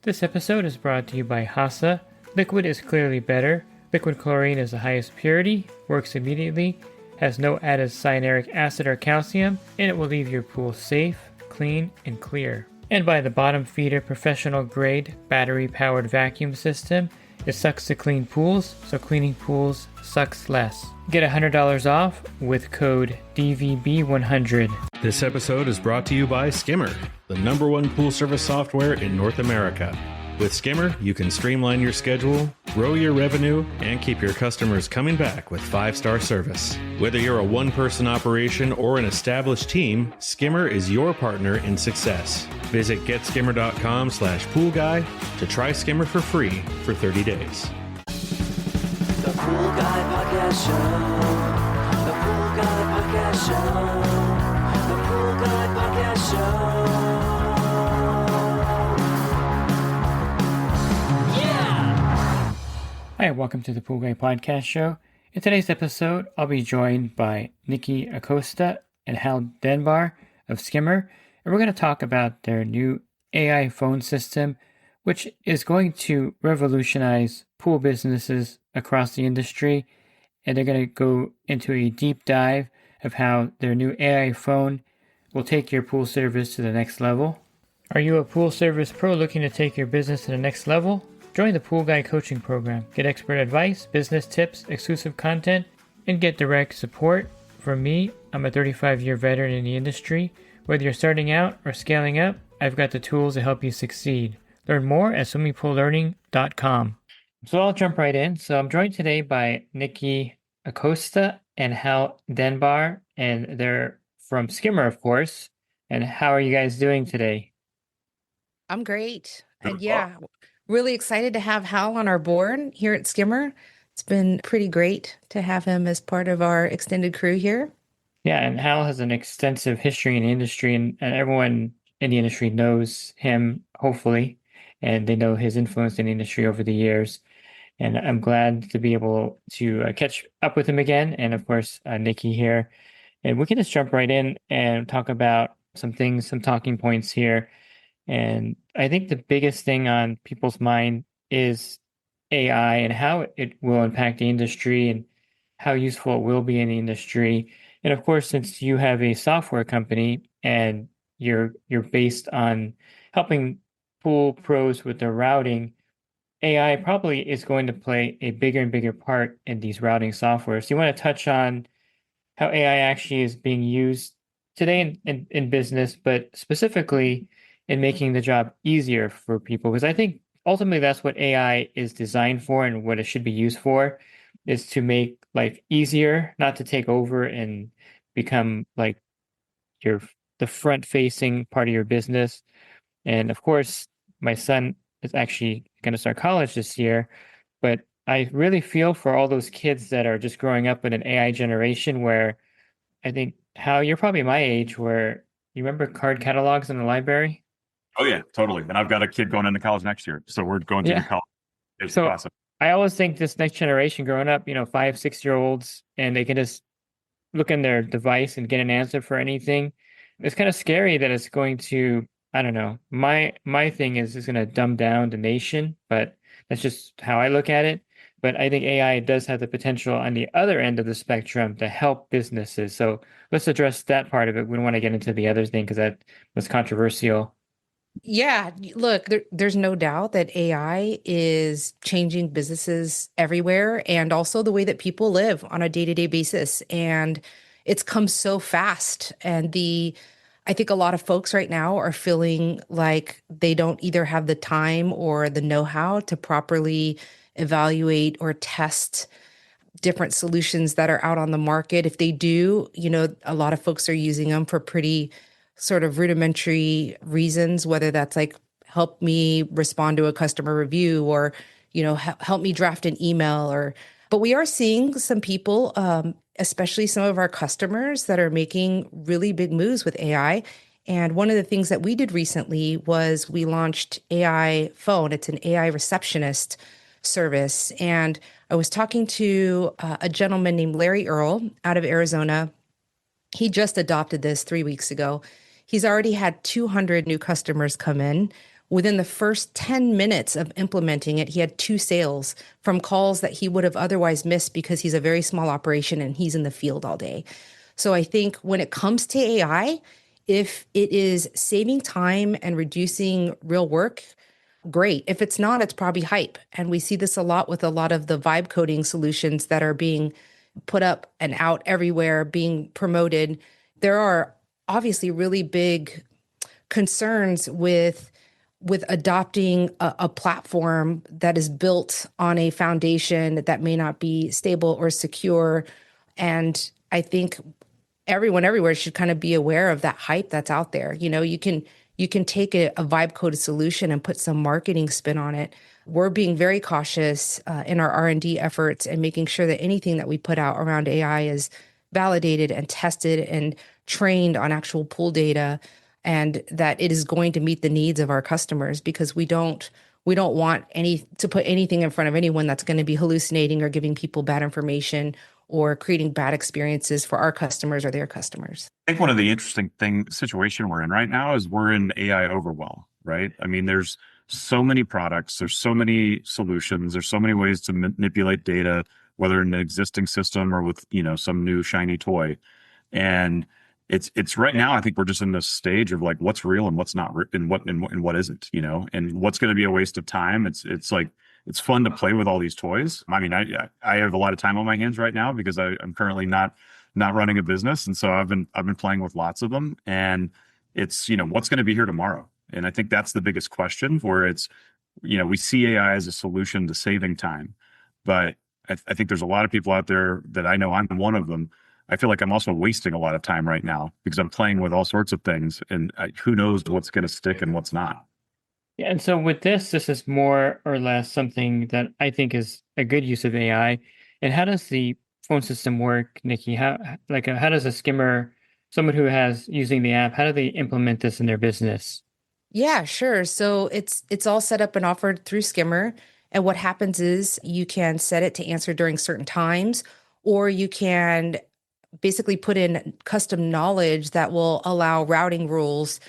This episode is brought to you by Hasa. Liquid is clearly better. Liquid chlorine is the highest purity, works immediately, has no added cyanuric acid or calcium, and it will leave your pool safe, clean, and clear. And by the Bottom Feeder professional grade battery powered vacuum system. It sucks to clean pools, so cleaning pools sucks less. Get $100 off with code DVB100. This episode is brought to you by Skimmer, the #1 pool service software in North America. With Skimmer, you can streamline your schedule, grow your revenue, and keep your customers coming back with 5-star service. Whether you're a one-person operation or an established team, Skimmer is your partner in success. Visit getskimmer.com/poolguy to try Skimmer for free for 30 days. The Pool Guy Podcast Show. The Pool Guy Podcast Show. The Pool Guy Podcast Show. Hi, welcome to the Pool Guy Podcast Show. In today's episode, I'll be joined by Niki Acosta and Hal Denbar of Skimmer, and we're going to talk about their new AI phone system, which is going to revolutionize pool businesses across the industry, and they're going to go into a deep dive of how their new AI phone will take your pool service to the next level. Are you a pool service pro looking to take your business to the next level? Join the Pool Guy Coaching Program. Get expert advice, business tips, exclusive content, and get direct support from me. I'm a 35-year veteran in the industry. Whether you're starting out or scaling up, I've got the tools to help you succeed. Learn more at swimmingpoollearning.com. So I'll jump right in. So I'm joined today by Niki Acosta and Hal Denbar, and they're from Skimmer, of course. And how are you guys doing today? I'm great. And yeah, really excited to have Hal on our board here at Skimmer. It's been pretty great to have him as part of our extended crew here. Yeah, and Hal has an extensive history in the industry, and everyone in the industry knows him, hopefully, and they know his influence in the industry over the years. And I'm glad to be able to catch up with him again, and of course, Niki here. And we can just jump right in and talk about some things, some talking points here. And I think the biggest thing on people's mind is AI and how it will impact the industry and how useful it will be in the industry. And of course, since you have a software company and you're based on helping pool pros with their routing, AI probably is going to play a bigger and bigger part in these routing softwares. So you want to touch on how AI actually is being used today in business, but specifically in making the job easier for people, because I think ultimately that's what AI is designed for and what it should be used for, is to make life easier, not to take over and become like the front-facing part of your business. And of course, my son is actually going to start college this year, but I really feel for all those kids that are just growing up in an AI generation where I think, Hal, you're probably my age, where you remember card catalogs in the library? Oh yeah, totally. And I've got a kid going into college next year, so we're going through college. It's So awesome. I always think this next generation growing up, 5, 6-year-olds, and they can just look in their device and get an answer for anything. It's kind of scary that it's going to, I don't know. My thing is it's going to dumb down the nation, but that's just how I look at it. But I think AI does have the potential on the other end of the spectrum to help businesses. So let's address that part of it. We don't want to get into the other thing because that was controversial. Yeah, look, there's no doubt that AI is changing businesses everywhere and also the way that people live on a day-to-day basis. And it's come so fast. And I think a lot of folks right now are feeling like they don't either have the time or the know-how to properly evaluate or test different solutions that are out on the market. If they do, a lot of folks are using them for pretty sort of rudimentary reasons, whether that's like help me respond to a customer review or, help me draft an email but we are seeing some people, especially some of our customers that are making really big moves with AI. And one of the things that we did recently was we launched AI Phone. It's an AI receptionist service. And I was talking to a gentleman named Larry Earl out of Arizona. He just adopted this 3 weeks ago. He's already had 200 new customers come in Within the first 10 minutes of implementing it, he had 2 sales from calls that he would have otherwise missed because he's a very small operation and he's in the field all day. So I think when it comes to AI, if it is saving time and reducing real work, great. If it's not, it's probably hype. And we see this a lot with a lot of the vibe coding solutions that are being put up and out everywhere, being promoted. There are obviously really big concerns with adopting a platform that is built on a foundation that may not be stable or secure. And I think everyone everywhere should kind of be aware of that hype that's out there. You can take a vibe coded solution and put some marketing spin on it. We're being very cautious in our R&D efforts and making sure that anything that we put out around AI is validated and tested and trained on actual pool data, and that it is going to meet the needs of our customers, because we don't want any to put anything in front of anyone that's going to be hallucinating or giving people bad information or creating bad experiences for our customers or their customers. I think one of the interesting situation we're in right now is we're in AI overwhelm, right? I mean, there's so many products, there's so many solutions, there's so many ways to manipulate data, whether in an existing system or with, some new shiny toy. And it's right now, I think we're just in this stage of like what's real and what's not, and what isn't, and what's going to be a waste of time. It's like, it's fun to play with all these toys. I mean, I have a lot of time on my hands right now because I'm currently not running a business, and so I've been playing with lots of them. And it's what's going to be here tomorrow, and I think that's the biggest question. Where it's we see AI as a solution to saving time, but I think there's a lot of people out there that I know, I'm one of them. I feel like I'm also wasting a lot of time right now because I'm playing with all sorts of things, and who knows what's going to stick and what's not. Yeah, and so with this is more or less something that I think is a good use of AI. And how does the phone system work, Niki? How does a skimmer, someone who has using the app, how do they implement this in their business? Yeah, sure. So it's all set up and offered through Skimmer. And what happens is you can set it to answer during certain times, or you can basically put in custom knowledge that will allow routing rules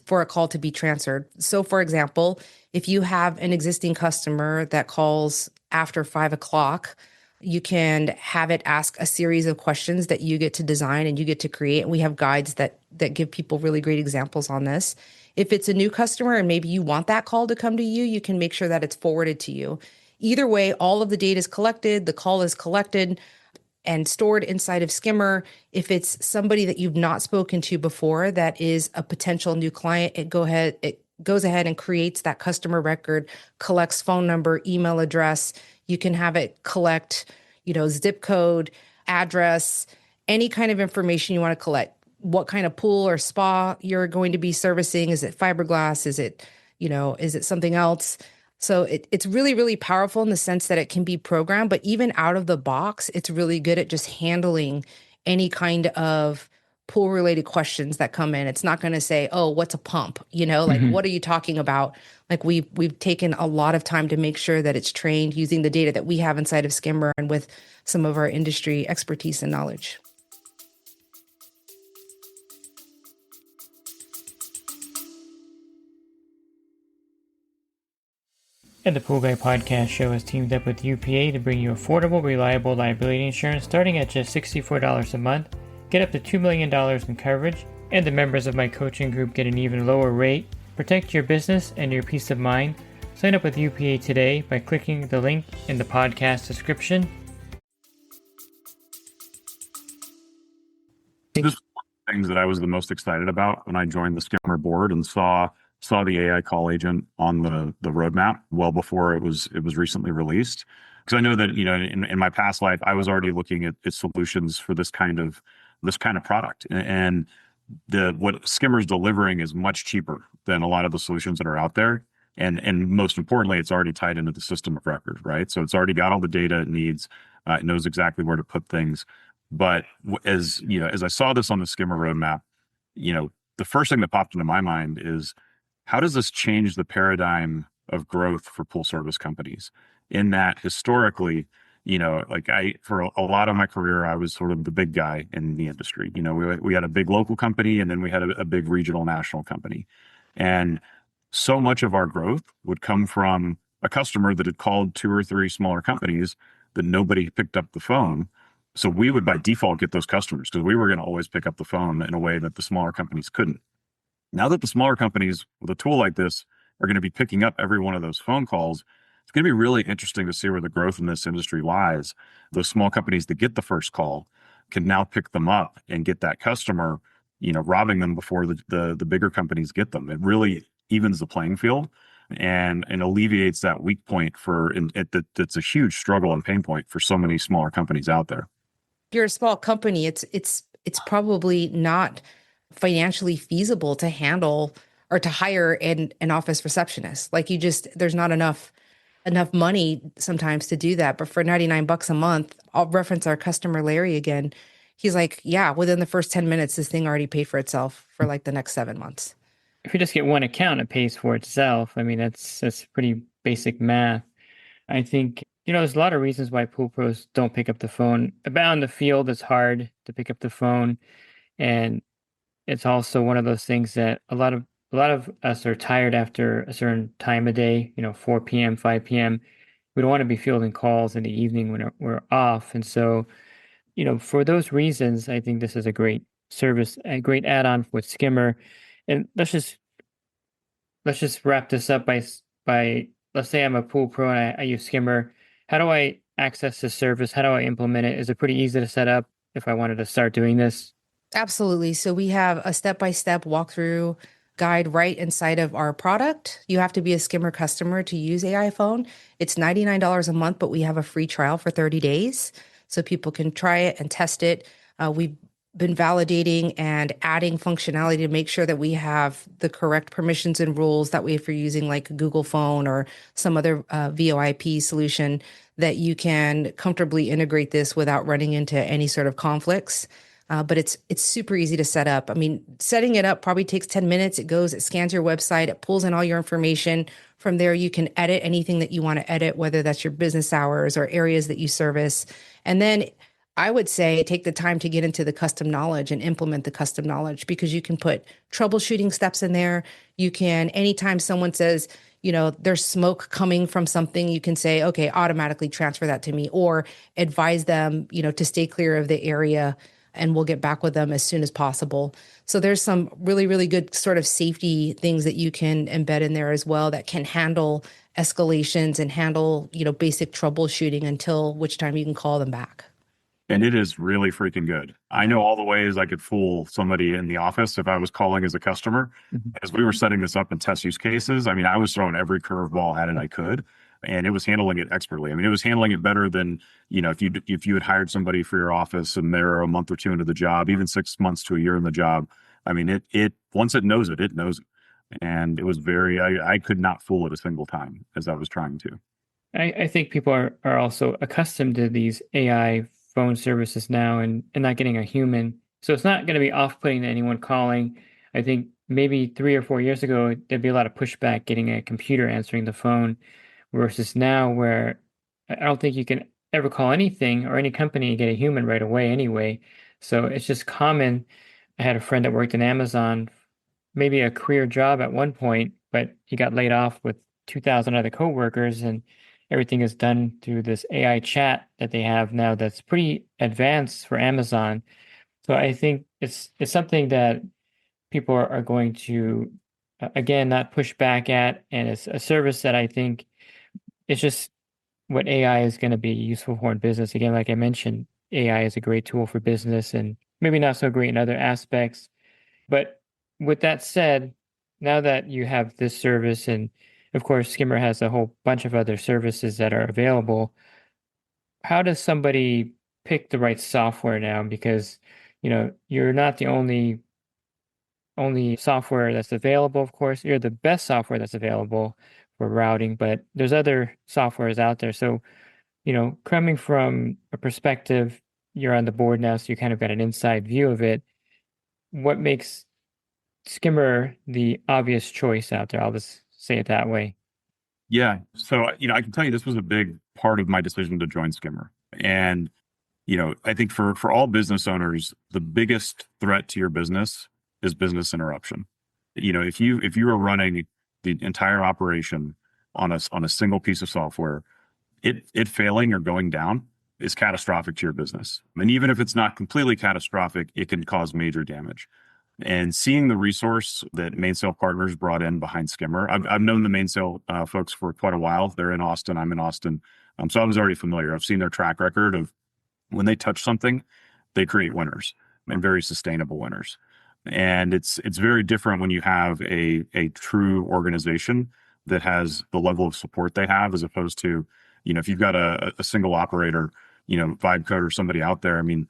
for a call to be transferred. So, for example, if you have an existing customer that calls after 5 o'clock, you can have it ask a series of questions that you get to design and you get to create. And we have guides that give people really great examples on this. If it's a new customer and maybe you want that call to come to you, you can make sure that it's forwarded to you. Either way, all of the data is collected, the call is collected and stored inside of Skimmer. If it's somebody that you've not spoken to before that is a potential new client, it goes ahead and creates that customer record, collects phone number, email address. You can have it collect, zip code, address, any kind of information you want to collect. What kind of pool or spa you're going to be servicing? Is it fiberglass? Is it something else? So it's really, really powerful in the sense that it can be programmed, but even out of the box, it's really good at just handling any kind of pool related questions that come in. It's not going to say, "Oh, what's a pump?" What are you talking about? Like we've taken a lot of time to make sure that it's trained using the data that we have inside of Skimmer and with some of our industry expertise and knowledge. And the Pool Guy Podcast Show has teamed up with UPA to bring you affordable, reliable liability insurance starting at just $64 a month. Get up to $2 million in coverage, and the members of my coaching group get an even lower rate. Protect your business and your peace of mind. Sign up with UPA today by clicking the link in the podcast description. This is one of the things that I was the most excited about when I joined the Skimmer board and saw the AI call agent on the roadmap well before it was recently released. Because I know that in my past life I was already looking at solutions for this kind of product, and what Skimmer's delivering is much cheaper than a lot of the solutions that are out there, and most importantly, it's already tied into the system of record, right? So it's already got all the data it needs. It knows exactly where to put things. But as I saw this on the Skimmer roadmap, the first thing that popped into my mind is, how does this change the paradigm of growth for pool service companies? In that historically, for a lot of my career, I was sort of the big guy in the industry. We had a big local company, and then we had a big regional national company. And so much of our growth would come from a customer that had called two or three smaller companies that nobody picked up the phone. So we would by default get those customers because we were going to always pick up the phone in a way that the smaller companies couldn't. Now that the smaller companies with a tool like this are going to be picking up every one of those phone calls, it's going to be really interesting to see where the growth in this industry lies. Those small companies that get the first call can now pick them up and get that customer, robbing them before the bigger companies get them. It really evens the playing field and alleviates that weak point that's a huge struggle and pain point for so many smaller companies out there. If you're a small company, it's probably not financially feasible to handle or to hire an office receptionist. Like there's not enough money sometimes to do that. But for $99 a month, I'll reference our customer Larry again. He's like, yeah, within the first 10 minutes, this thing already paid for itself for like the next 7 months. If you just get one account, it pays for itself. I mean, that's pretty basic math. I think, there's a lot of reasons why pool pros don't pick up the phone. About in the field, it's hard to pick up the phone. And it's also one of those things that a lot of us are tired after a certain time of day, 4 p.m., 5 p.m. We don't want to be fielding calls in the evening when we're off. And so, for those reasons, I think this is a great service, a great add-on with Skimmer. And let's just wrap this up by let's say I'm a pool pro and I use Skimmer. How do I access this service? How do I implement it? Is it pretty easy to set up if I wanted to start doing this? Absolutely. So we have a step-by-step walkthrough guide right inside of our product. You have to be a Skimmer customer to use AI phone. It's $99 a month, but we have a free trial for 30 days. So people can try it and test it. We've been validating and adding functionality to make sure that we have the correct permissions and rules. That way, if you're using like Google Phone or some other VoIP solution, that you can comfortably integrate this without running into any sort of conflicts. But it's super easy to set up. I mean, setting it up probably takes 10 minutes. It scans your website, it pulls in all your information. From there, you can edit anything that you want to edit, whether that's your business hours or areas that you service. And then I would say take the time to get into the custom knowledge and implement the custom knowledge, because you can put troubleshooting steps in there. You can, anytime someone says, there's smoke coming from something, you can say, okay, automatically transfer that to me, or advise them, to stay clear of the area, and we'll get back with them as soon as possible. So there's some really, really good sort of safety things that you can embed in there as well that can handle escalations and handle, basic troubleshooting until which time you can call them back. And it is really freaking good. I know all the ways I could fool somebody in the office if I was calling as a customer. As we were setting this up in test use cases, I mean, I was throwing every curveball at it I could, and it was handling it expertly. I mean, it was handling it better than, if you had hired somebody for your office and they're a month or two into the job, even 6 months to a year in the job. I mean, it once it knows it knows it. And it was I could not fool it a single time as I was trying to. I think people are also accustomed to these AI phone services now and not getting a human. So it's not going to be off-putting to anyone calling. I think maybe 3 or 4 years ago, there'd be a lot of pushback getting a computer answering the phone versus now where I don't think you can ever call anything or any company and get a human right away anyway. So it's just common. I had a friend that worked in Amazon, maybe a career job at one point, but he got laid off with 2,000 other coworkers, and everything is done through this AI chat that they have now that's pretty advanced for Amazon. So I think it's something that people are going to, again, not push back at. And it's a service that I think it's just what AI is going to be useful for in business. Again, like I mentioned, AI is a great tool for business and maybe not so great in other aspects. But with that said, now that you have this service, and of course, Skimmer has a whole bunch of other services that are available, how does somebody pick the right software now? Because, you're not the only software that's available, of course. You're the best software that's available for routing, but there's other softwares out there. So, coming from a perspective, you're on the board now, so you kind of got an inside view of it. What makes Skimmer the obvious choice out there? I'll just say it that way. Yeah. So, I can tell you this was a big part of my decision to join Skimmer. And, I think for all business owners, the biggest threat to your business is business interruption. If you are running the entire operation on a single piece of software, it failing or going down is catastrophic to your business. And even if it's not completely catastrophic, it can cause major damage. And seeing the resource that Mainsail Partners brought in behind Skimmer, I've known the Mainsail folks for quite a while. They're in Austin. I'm in Austin. So I was already familiar. I've seen their track record of when they touch something, they create winners and very sustainable winners. And it's very different when you have a true organization that has the level of support they have, as opposed to, if you've got a single operator, Vibe Code or somebody out there. I mean,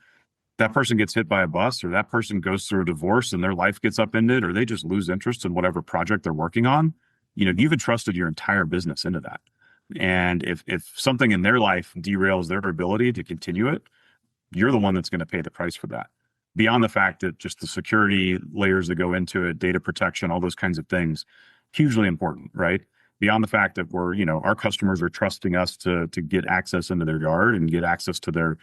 that person gets hit by a bus, or that person goes through a divorce and their life gets upended, or they just lose interest in whatever project they're working on. You've entrusted your entire business into that. And if something in their life derails their ability to continue it, you're the one that's going to pay the price for that. Beyond the fact that just the security layers that go into it, data protection, all those kinds of things, hugely important, right? Beyond the fact that our customers are trusting us to get access into their yard and get access to their,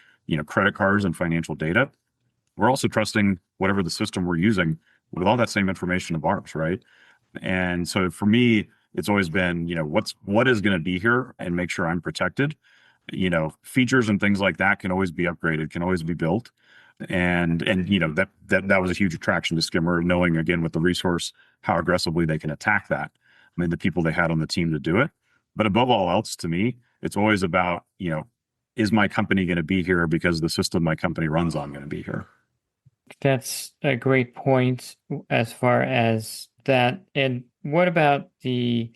credit cards and financial data. We're also trusting whatever the system we're using with all that same information of ours, right? And so for me, it's always been, what is going to be here, and make sure I'm protected. Features and things like that can always be upgraded, can always be built. And that was a huge attraction to Skimmer, knowing, again, with the resource, how aggressively they can attack that. I mean, the people they had on the team to do it. But above all else, to me, it's always about, is my company going to be here because the system my company runs on going to be here? That's a great point as far as that. And what about the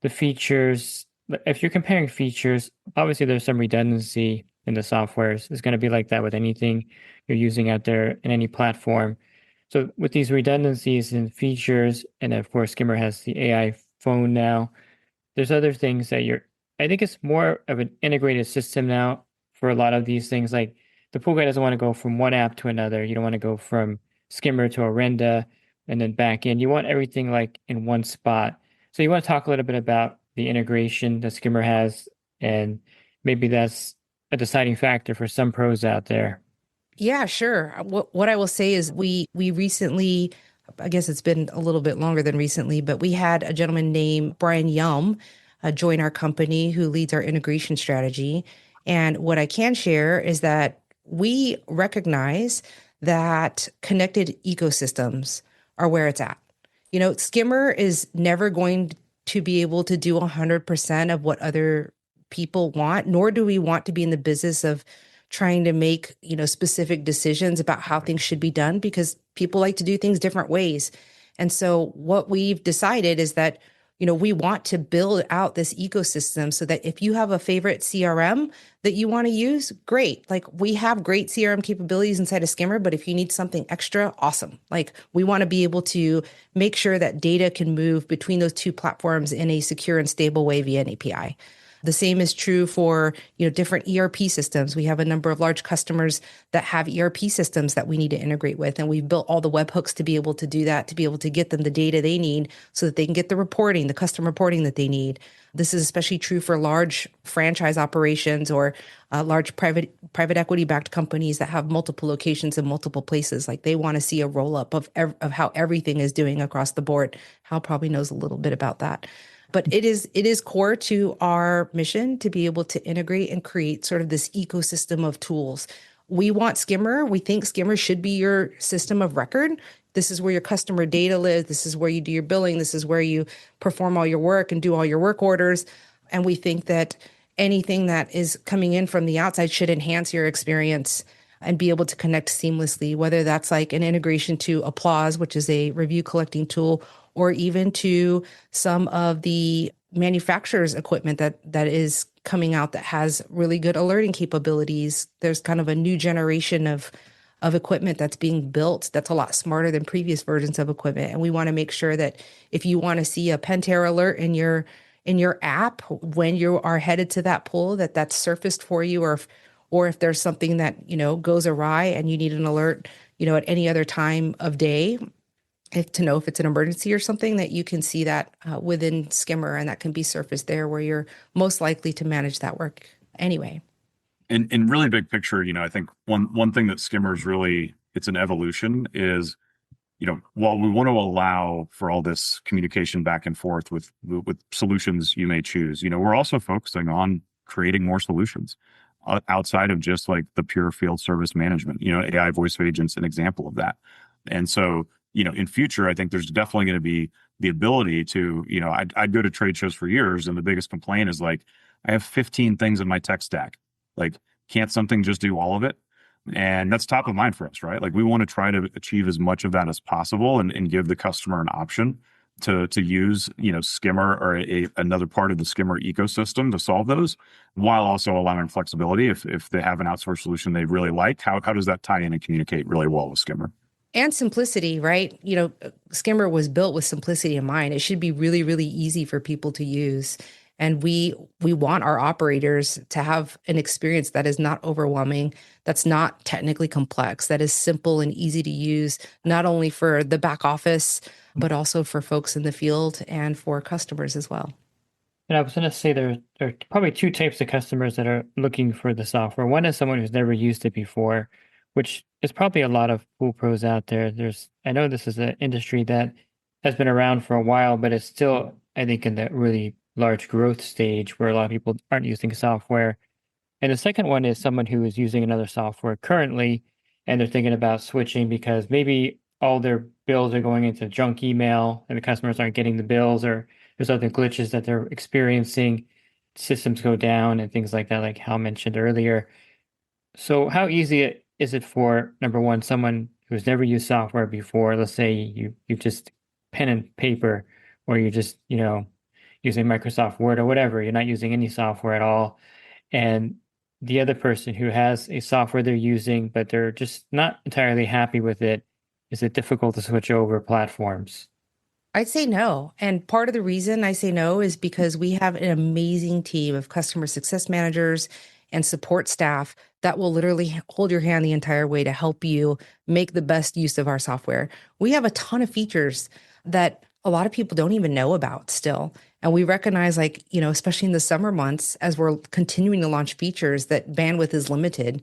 features? If you're comparing features, obviously there's some redundancy in the softwares. It's going to be like that with anything you're using out there in any platform. So with these redundancies and features, and of course Skimmer has the AI phone now, there's other things that I think it's more of an integrated system now for a lot of these things. Like the pool guy doesn't want to go from one app to another. You don't want to go from Skimmer to Orenda and then back in. You want everything like in one spot. So you want to talk a little bit about the integration that Skimmer has, and maybe that's a deciding factor for some pros out there. Yeah, sure. What I will say is we recently, I guess it's been a little bit longer than recently, but we had a gentleman named Brian Yelm join our company, who leads our integration strategy. And what I can share is that we recognize that connected ecosystems are where it's at. Skimmer is never going to be able to do 100% of what other people want, nor do we want to be in the business of trying to make, specific decisions about how things should be done, because people like to do things different ways. And so what we've decided is that, we want to build out this ecosystem so that if you have a favorite CRM that you want to use, great. Like, we have great CRM capabilities inside of Skimmer, but if you need something extra, awesome. Like, we want to be able to make sure that data can move between those two platforms in a secure and stable way via an API. The same is true for, different ERP systems. We have a number of large customers that have ERP systems that we need to integrate with. And we've built all the webhooks to be able to do that, to be able to get them the data they need so that they can get the reporting, the custom reporting that they need. This is especially true for large franchise operations or large private equity backed companies that have multiple locations in multiple places. Like, they want to see a roll up of how everything is doing across the board. Hal probably knows a little bit about that. But it is core to our mission to be able to integrate and create sort of this ecosystem of tools. We want Skimmer. We think Skimmer should be your system of record. This is where your customer data lives. This is where you do your billing. This is where you perform all your work and do all your work orders. And we think that anything that is coming in from the outside should enhance your experience and be able to connect seamlessly, whether that's like an integration to Applause, which is a review collecting tool, or even to some of the manufacturer's equipment that is coming out that has really good alerting capabilities. There's kind of a new generation of equipment that's being built that's a lot smarter than previous versions of equipment. And we want to make sure that if you want to see a Pentair alert in your app when you are headed to that pool, that's surfaced for you, or if there's something that, goes awry and you need an alert, at any other time of day, to know if it's an emergency or something, that you can see that within Skimmer, and that can be surfaced there where you're most likely to manage that work anyway. In really big picture, I think one thing that Skimmer's really, it's an evolution, is while we want to allow for all this communication back and forth with solutions you may choose, we're also focusing on creating more solutions outside of just like the pure field service management. AI voice of agents, an example of that. And so, in future, I think there's definitely going to be the ability to, I'd go to trade shows for years, and the biggest complaint is like, I have 15 things in my tech stack. Like, can't something just do all of it? And that's top of mind for us, right? Like we want to try to achieve as much of that as possible and give the customer an option to use, Skimmer or another part of the Skimmer ecosystem to solve those, while also allowing flexibility. If they have an outsourced solution they really like, how does that tie in and communicate really well with Skimmer? And simplicity, right? Skimmer was built with simplicity in mind. It should be really, really easy for people to use. And we want our operators to have an experience that is not overwhelming, that's not technically complex, that is simple and easy to use, not only for the back office, but also for folks in the field and for customers as well. And I was going to say there are probably two types of customers that are looking for the software. One is someone who's never used it before, which is probably a lot of pool pros out there. I know this is an industry that has been around for a while, but it's still, I think, in the really large growth stage where a lot of people aren't using software. And the second one is someone who is using another software currently, and they're thinking about switching because maybe all their bills are going into junk email and the customers aren't getting the bills, or there's other glitches that they're experiencing, systems go down and things like that, like Hal mentioned earlier. So how easy is it for, number one, someone who's never used software before, let's say you just pen and paper, or you're just, using Microsoft Word or whatever, you're not using any software at all. And the other person who has a software they're using, but they're just not entirely happy with it, is it difficult to switch over platforms? I'd say no. And part of the reason I say no is because we have an amazing team of customer success managers and support staff that will literally hold your hand the entire way to help you make the best use of our software. We have a ton of features that a lot of people don't even know about still. And we recognize, like, especially in the summer months, as we're continuing to launch features, that bandwidth is limited.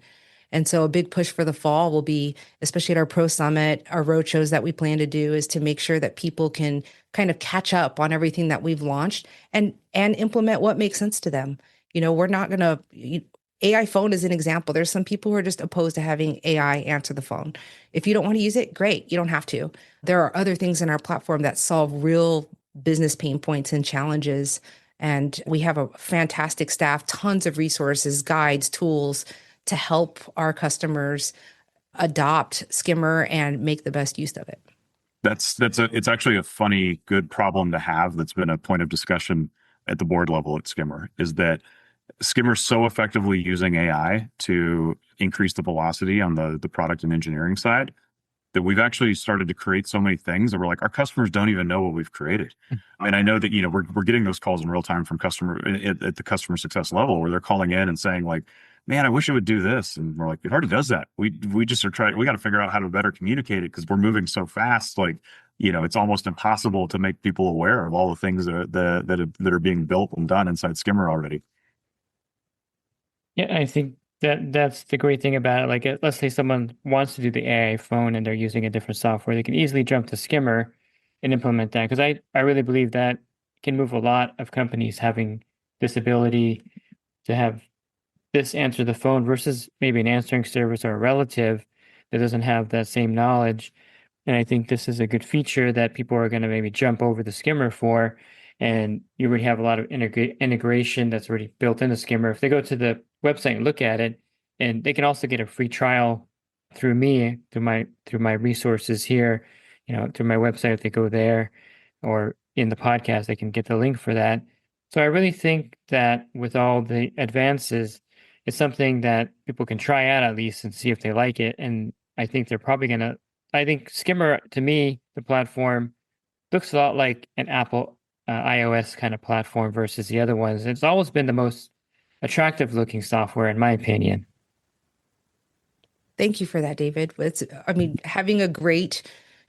And so a big push for the fall will be, especially at our Pro Summit, our roadshows that we plan to do, is to make sure that people can kind of catch up on everything that we've launched and implement what makes sense to them. We're not going to, AI phone is an example. There's some people who are just opposed to having AI answer the phone. If you don't want to use it, great. You don't have to. There are other things in our platform that solve real business pain points and challenges. And we have a fantastic staff, tons of resources, guides, tools to help our customers adopt Skimmer and make the best use of it. It's actually a funny, good problem to have. That's been a point of discussion at the board level at Skimmer, is that Skimmer's so effectively using AI to increase the velocity on the product and engineering side that we've actually started to create so many things that we're like, our customers don't even know what we've created. And I know that, we're getting those calls in real time from at the customer success level, where they're calling in and saying like, man, I wish it would do this. And we're like, it already does that. We just are trying, we got to figure out how to better communicate it, because we're moving so fast. Like, it's almost impossible to make people aware of all the things that are being built and done inside Skimmer already. Yeah, I think that's the great thing about it. Like, let's say someone wants to do the AI phone and they're using a different software, they can easily jump to Skimmer and implement that. Because I really believe that can move a lot of companies having this ability to have this answer the phone versus maybe an answering service or a relative that doesn't have that same knowledge. And I think this is a good feature that people are going to maybe jump over the Skimmer for. And you already have a lot of integration that's already built into Skimmer. If they go to the website and look at it, and they can also get a free trial through me, through my resources here, through my website. If they go there, or in the podcast, they can get the link for that. So I really think that with all the advances, it's something that people can try out at least and see if they like it. And I think they're probably gonna. I think Skimmer, to me, the platform looks a lot like an Apple iOS kind of platform versus the other ones. It's always been the most attractive looking software, in my opinion. Thank you for that, David. Having a great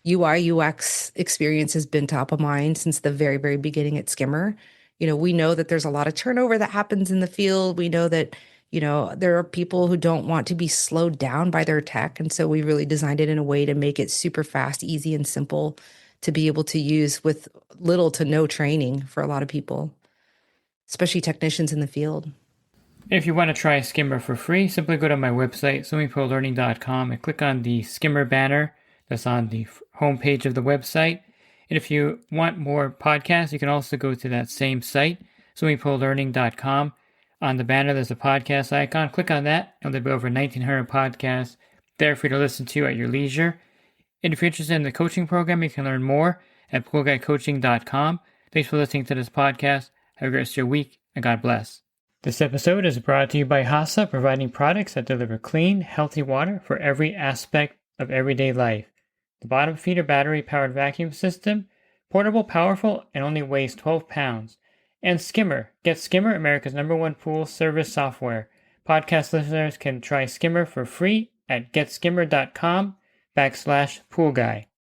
UI UX experience has been top of mind since the very, very beginning at Skimmer. We know that there's a lot of turnover that happens in the field. We know that, There are people who don't want to be slowed down by their tech. And so we really designed it in a way to make it super fast, easy, and simple to be able to use with little to no training for a lot of people, especially technicians in the field. If you want to try Skimmer for free, simply go to my website, swimmingpoollearning.com, and click on the Skimmer banner that's on the homepage of the website. And if you want more podcasts, you can also go to that same site, swimmingpoollearning.com. On the banner, there's a podcast icon. Click on that, and there'll be over 1,900 podcasts there for you to listen to at your leisure. And if you're interested in the coaching program, you can learn more at poolguycoaching.com. Thanks for listening to this podcast. Have a great rest of your week, and God bless. This episode is brought to you by Acosta, providing products that deliver clean, healthy water for every aspect of everyday life. The bottom feeder battery-powered vacuum system, portable, powerful, and only weighs 12 pounds. And Skimmer. Get Skimmer, America's #1 pool service software. Podcast listeners can try Skimmer for free at getskimmer.com/poolguy.